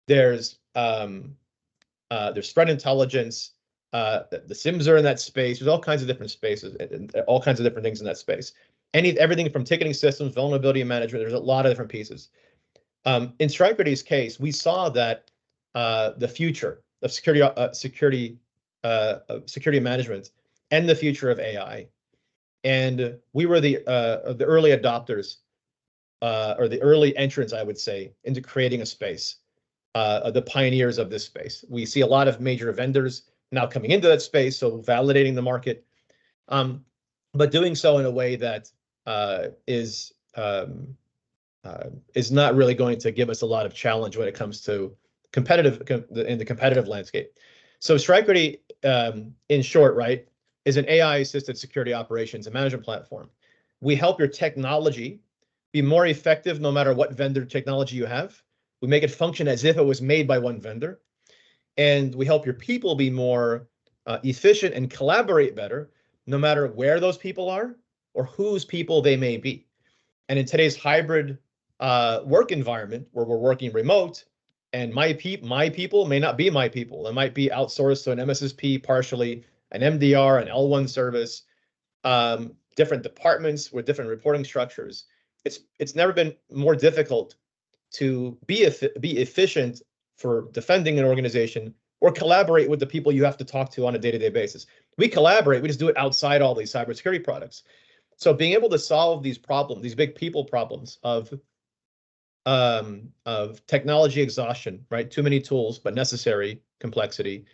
There's threat intelligence. The SIMs are in that space. There's all kinds of different spaces and all kinds of different things in that space. Everything from ticketing systems, vulnerability management. There's a lot of different pieces. In StrikeReady's case, we saw that the future of security management and the future of AI, and we were the early adopters or the early entrants, I would say, into creating a space, the pioneers of this space. We see a lot of major vendors now coming into that space, so validating the market, but doing so in a way that is not really going to give us a lot of challenge when it comes to in the competitive landscape. So StrikeReady, in short, right, is an AI-assisted security operations and management platform. We help your technology be more effective no matter what vendor technology you have. We make it function as if it was made by one vendor. And we help your people be more efficient and collaborate better, no matter where those people are or whose people they may be. And in today's hybrid work environment where we're working remote, and my people may not be my people. It might be outsourced to an MSSP partially, an MDR, an L1 service, different departments with different reporting structures. It's never been more difficult to be efficient for defending an organization or collaborate with the people you have to talk to on a day-to-day basis. We collaborate, we just do it outside all these cybersecurity products. So being able to solve these problems, these big people problems of technology exhaustion, right? Too many tools, but necessary complexity,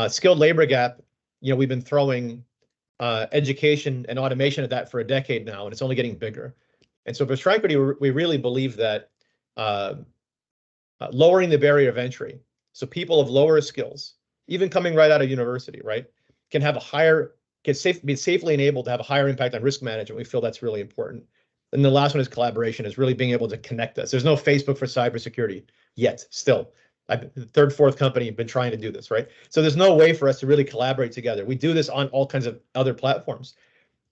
skilled labor gap. We've been throwing education and automation at that for a decade now, and it's only getting bigger. And so for StrikeReady, we really believe that lowering the barrier of entry, so people of lower skills, even coming right out of university, right, can have be safely enabled to have a higher impact on risk management. We feel that's really important. And the last one is collaboration, is really being able to connect us. There's no Facebook for cybersecurity yet, still. The third, fourth company have been trying to do this, right? So there's no way for us to really collaborate together. We do this on all kinds of other platforms.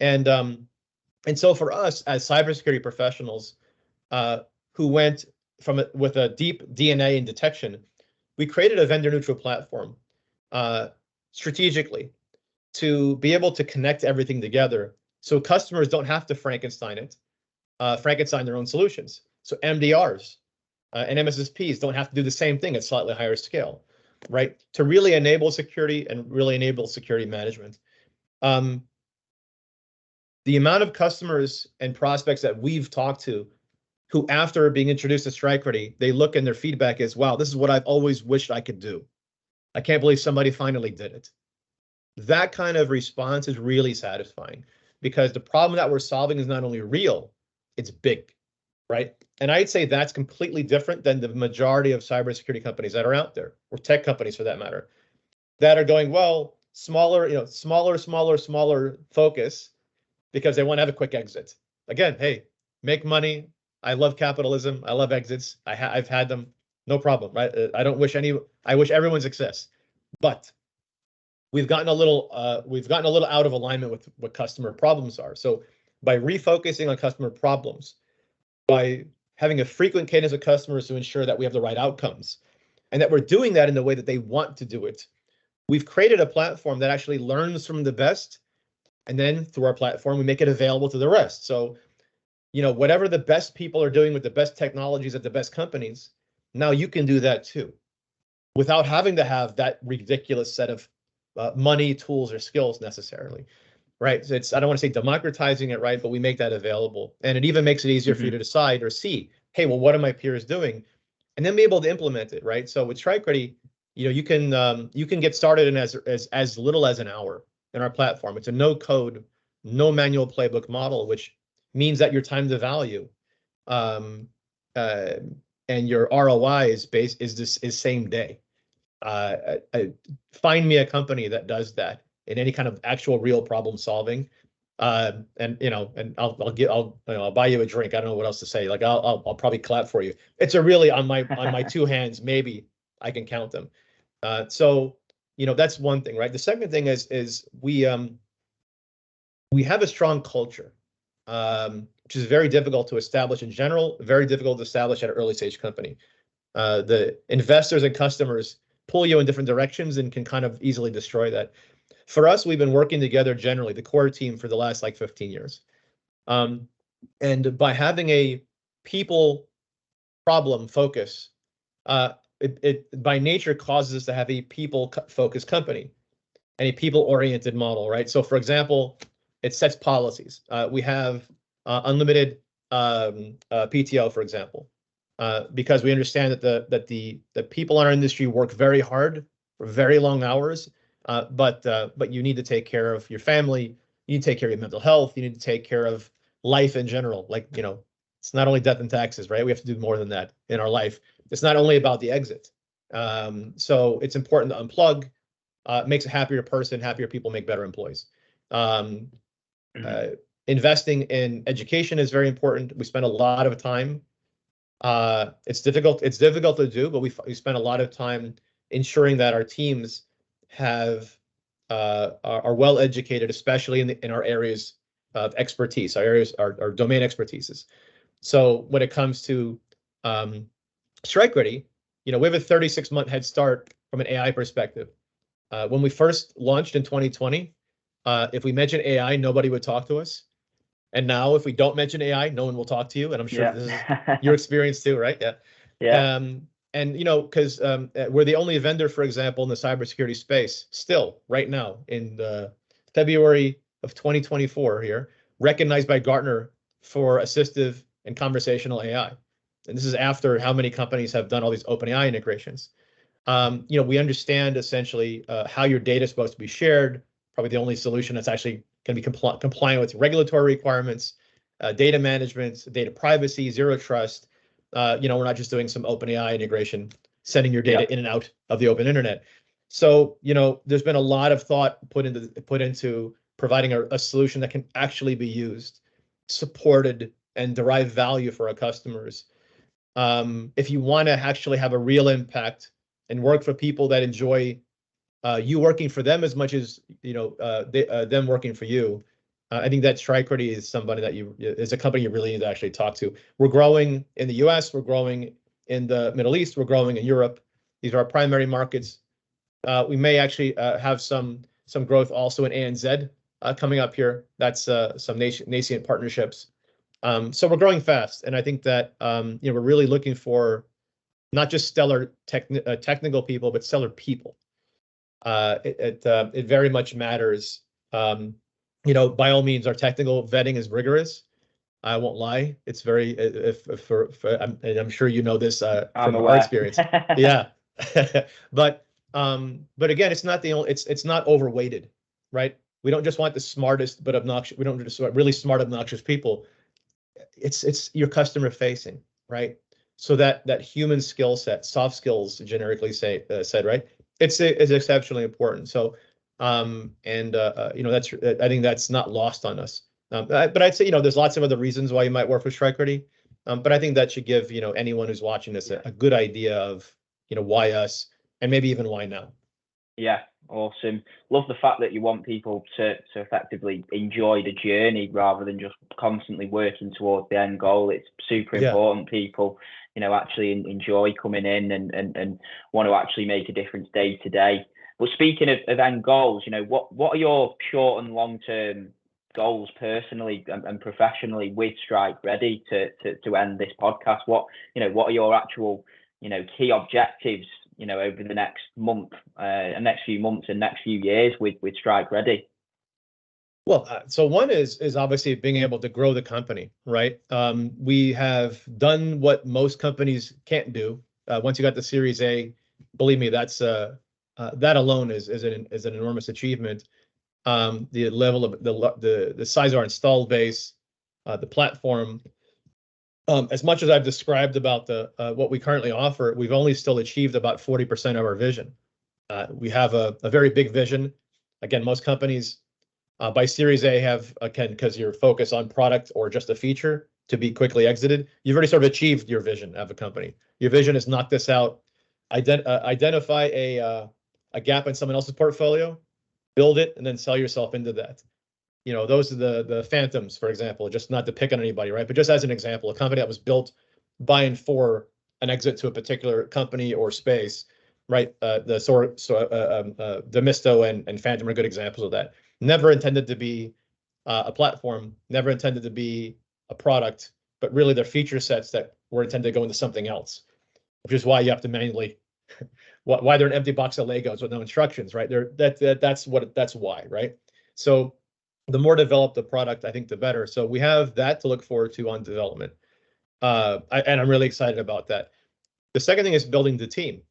And so for us as cybersecurity professionals who went with a deep DNA in detection, we created a vendor-neutral platform strategically to be able to connect everything together so customers don't have to Frankenstein their own solutions. So MDRs and MSSPs don't have to do the same thing at slightly higher scale, right? To really enable security and really enable security management. The amount of customers and prospects that we've talked to who, after being introduced to StrikeReady, they look and their feedback is, wow, this is what I've always wished I could do. I can't believe somebody finally did it. That kind of response is really satisfying because the problem that we're solving is not only real, it's big, right? And I'd say that's completely different than the majority of cybersecurity companies that are out there, or tech companies for that matter, that are going, well, smaller focus because they want to have a quick exit. Again, hey, make money. I love capitalism. I love exits. I've had them, no problem, right? I wish everyone success, but we've gotten a little out of alignment with what customer problems are. So by refocusing on customer problems, by having a frequent cadence of customers to ensure that we have the right outcomes and that we're doing that in the way that they want to do it, we've created a platform that actually learns from the best. And then through our platform, we make it available to the rest. So, whatever the best people are doing with the best technologies at the best companies, now you can do that too, without having to have that ridiculous set of money, tools, or skills necessarily. right? So I don't want to say democratizing it, right? But we make that available. And it even makes it easier for you to decide or see, hey, well, what are my peers doing? And then be able to implement it, right? So with StrikeReady, you can get started in as little as an hour in our platform. It's a no code, no manual playbook model, which means that your time to value um, uh, and your ROI is same day. Find me a company that does that in any kind of actual real problem solving. And I'll buy you a drink. I don't know what else to say. Like I'll probably clap for you. It's a really on my two hands, maybe I can count them. So that's one thing, right? The second thing is we have a strong culture, which is very difficult to establish in general, very difficult to establish at an early stage company. The investors and customers pull you in different directions and can kind of easily destroy that. For us, we've been working together generally, the core team, for the last like 15 years. And by having a people problem focus, it by nature causes us to have a people focused company and a people oriented model, right? So for example, it sets policies. We have unlimited PTO, for example, because we understand that the people in our industry work very hard for very long hours, but you need to take care of your family, you need to take care of your mental health, you need to take care of life in general. Like, it's not only death and taxes, right? We have to do more than that in our life. It's not only about the exit. So it's important to unplug. Makes a happier person, happier people make better employees. Investing in education is very important. We spend a lot of time. It's difficult to do, but we spend a lot of time ensuring that our teams are well educated, especially in our areas of expertise, our domain expertises. So when it comes to StrikeReady, we have a 36-month head start from an AI perspective. When we first launched in 2020, if we mentioned AI, nobody would talk to us. And now if we don't mention AI, no one will talk to you. And I'm sure this is your experience too, right? Yeah. Yeah. And because we're the only vendor, for example, in the cybersecurity space, still right now in February of 2024 here, recognized by Gartner for assistive and conversational AI. And this is after how many companies have done all these OpenAI integrations. We understand essentially how your data is supposed to be shared. Probably the only solution that's actually going to be compliant with regulatory requirements, data management, data privacy, zero trust. We're not just doing some OpenAI integration, sending your data in and out of the open internet. So, there's been a lot of thought put into providing a solution that can actually be used, supported, and derive value for our customers. If you want to actually have a real impact and work for people that enjoy you working for them as much as them working for you, I think that StrikeReady is somebody that is a company you really need to actually talk to. We're growing in the U.S., we're growing in the Middle East, we're growing in Europe. These are our primary markets. We may actually have some growth also in ANZ coming up here. That's some nascent partnerships. So we're growing fast, and I think that we're really looking for not just stellar technical people, but stellar people. It very much matters. By all means, our technical vetting is rigorous. I won't lie; it's very. I'm sure you know this from our experience. Yeah, but again, it's not the only. It's not overweighted, right? We don't just want the smartest but obnoxious. We don't just want really smart, obnoxious people. It's your customer facing, right? So that human skill set, soft skills, generically said, right? It's exceptionally important. So, that's I think that's not lost on us. But I'd say there's lots of other reasons why you might work with StrikeReady. But I think that should give anyone who's watching this a good idea of why us and maybe even why now. Yeah, awesome. Love the fact that you want people to effectively enjoy the journey rather than just constantly working towards the end goal. It's super important people, actually enjoy coming in and want to actually make a difference day to day. But speaking of end goals, what are your short and long term goals personally and professionally with StrikeReady to end this podcast? What are your actual key objectives over the next month, next few months and next few years with StrikeReady? Well, so one is obviously being able to grow the company, right? We have done what most companies can't do. Once you got the Series A, believe me, that alone is an enormous achievement. The level of the size of our installed base, the platform. As much as I've described about the what we currently offer, we've only still achieved about 40% of our vision. We have a very big vision. Again, most companies by Series A have, again, because you're focused on product or just a feature to be quickly exited, you've already sort of achieved your vision of a company. Your vision is knock this out, identify a gap in someone else's portfolio, build it, and then sell yourself into that. Those are the phantoms, for example, just not to pick on anybody, right? But just as an example, a company that was built by and for an exit to a particular company or space, right? Demisto and Phantom are good examples of that. Never intended to be a platform, never intended to be a product, but really they're feature sets that were intended to go into something else, which is why you have to manually, why they're an empty box of Legos with no instructions, right? That's why, right? So the more developed the product, I think the better. So we have that to look forward to on development. And I'm really excited about that. The second thing is building the team.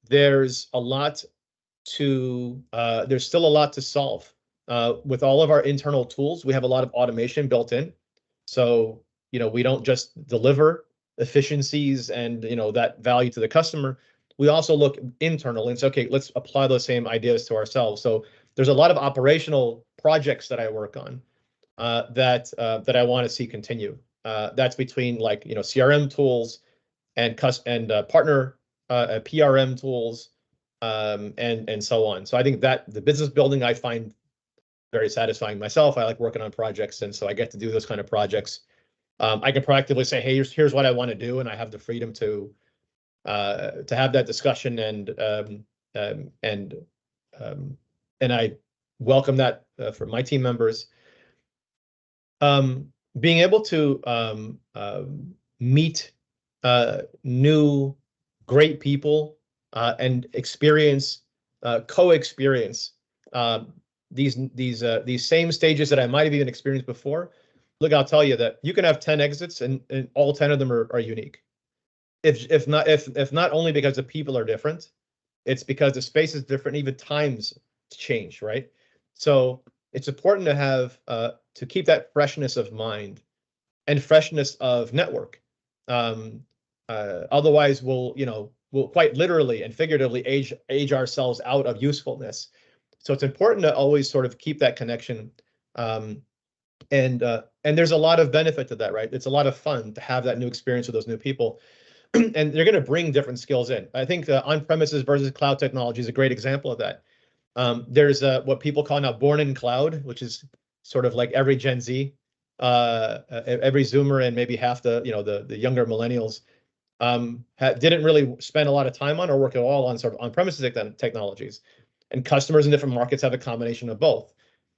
There's still a lot to solve. With all of our internal tools, we have a lot of automation built in. So, we don't just deliver efficiencies and, that value to the customer. We also look internal and say, okay, let's apply those same ideas to ourselves. So there's a lot of operational projects that I work on that I want to see continue. That's between CRM tools and partner PRM tools and so on. So I think that the business building I find very satisfying myself. I like working on projects, and so I get to do those kind of projects. I can proactively say, hey, here's what I want to do, and I have the freedom to have that discussion and I welcome that from my team members. Being able to meet new great people and co-experience these same stages that I might have even experienced before. Look, I'll tell you that you can have 10 exits and all 10 of them are unique. If not only because the people are different, it's because the space is different, even times change, right? So it's important to have to keep that freshness of mind and freshness of network. Otherwise, we'll quite literally and figuratively age ourselves out of usefulness. So it's important to always sort of keep that connection. And there's a lot of benefit to that, right? It's a lot of fun to have that new experience with those new people. And they're going to bring different skills in. I think on-premises versus cloud technology is a great example of that. There's what people call now born in cloud, which is sort of like every Gen Z, every Zoomer, and maybe half the younger millennials didn't really spend a lot of time on or work at all on sort of on-premises technologies. And customers in different markets have a combination of both.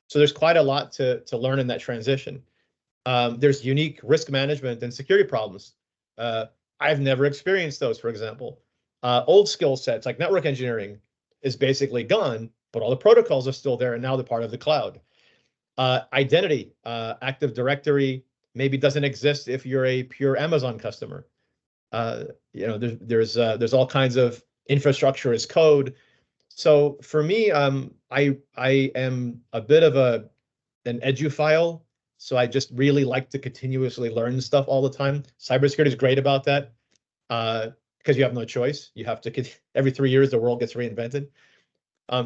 So there's quite a lot to learn in that transition. There's unique risk management and security problems. I've never experienced those, for example. Old skill sets like network engineering is basically gone, but all the protocols are still there and now they're part of the cloud. Identity, Active Directory maybe doesn't exist if you're a pure Amazon customer. There's all kinds of infrastructure as code. So for me, I am a bit of an eduphile. So I just really like to continuously learn stuff all the time. Cybersecurity is great about that because you have no choice. You have to every 3 years the world gets reinvented.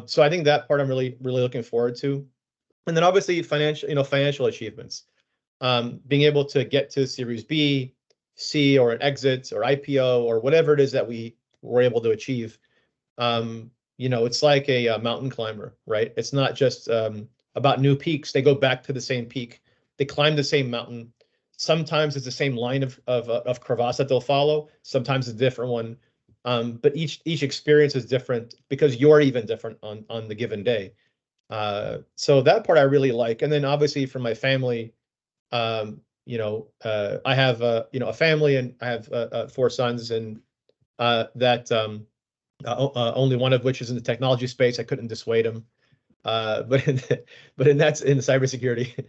So I think that part I'm really looking forward to. And then obviously financial achievements, being able to get to Series B, C, or an exit or IPO or whatever it is that we were able to achieve. It's like a mountain climber, right? It's not just about new peaks. They go back to the same peak. They climb the same mountain. Sometimes it's the same line of crevasse that they'll follow. Sometimes it's a different one. But each experience is different because you're even different on the given day. So that part I really like. And then obviously for my family, I have a family and I have 4 sons, and that only one of which is in the technology space. I couldn't dissuade him. but in cybersecurity,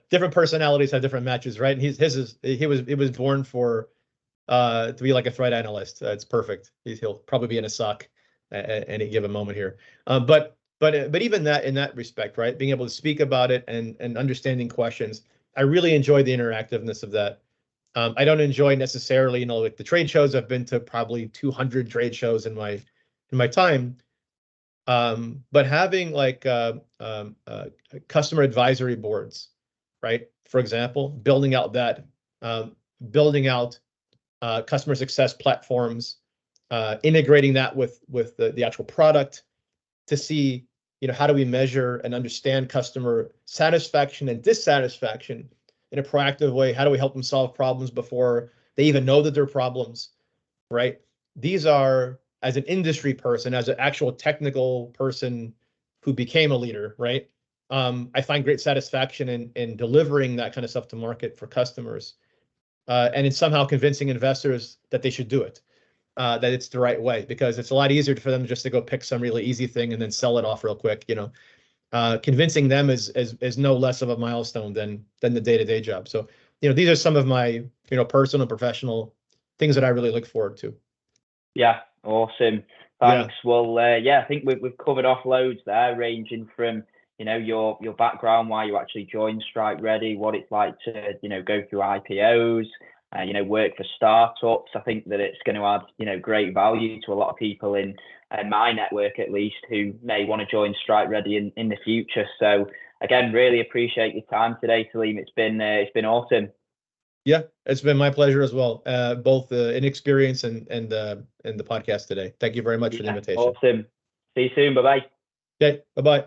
different personalities have different matches, right? And he was born for to be like a threat analyst. It's perfect. He'll probably be in a SOC at any given moment here. But even that, in that respect, right, being able to speak about it and understanding questions, I really enjoy the interactiveness of that. I don't enjoy necessarily, like the trade shows. I've been to probably 200 trade shows in my time. But having like customer advisory boards, right? For example, building out customer success platforms, integrating that with the actual product to see, how do we measure and understand customer satisfaction and dissatisfaction in a proactive way? How do we help them solve problems before they even know that they're problems, right? These are, as an industry person, as an actual technical person who became a leader, right? I find great satisfaction in delivering that kind of stuff to market for customers, and in somehow convincing investors that they should do it, that it's the right way, because it's a lot easier for them just to go pick some really easy thing and then sell it off real quick. Convincing them is no less of a milestone than the day-to-day job. So, these are some of my, personal and professional things that I really look forward to. Yeah, awesome. Thanks. Yeah. Well, I think we've covered off loads there, ranging from your background, why you actually joined StrikeReady, what it's like to go through IPOs, work for startups. I think that it's going to add great value to a lot of people in my network, at least, who may want to join StrikeReady in the future. So again, really appreciate your time today, Salim. It's been awesome. Yeah, it's been my pleasure as well, both in experience and the podcast today. Thank you very much for the invitation. Awesome. See you soon. Bye-bye. Okay, bye-bye.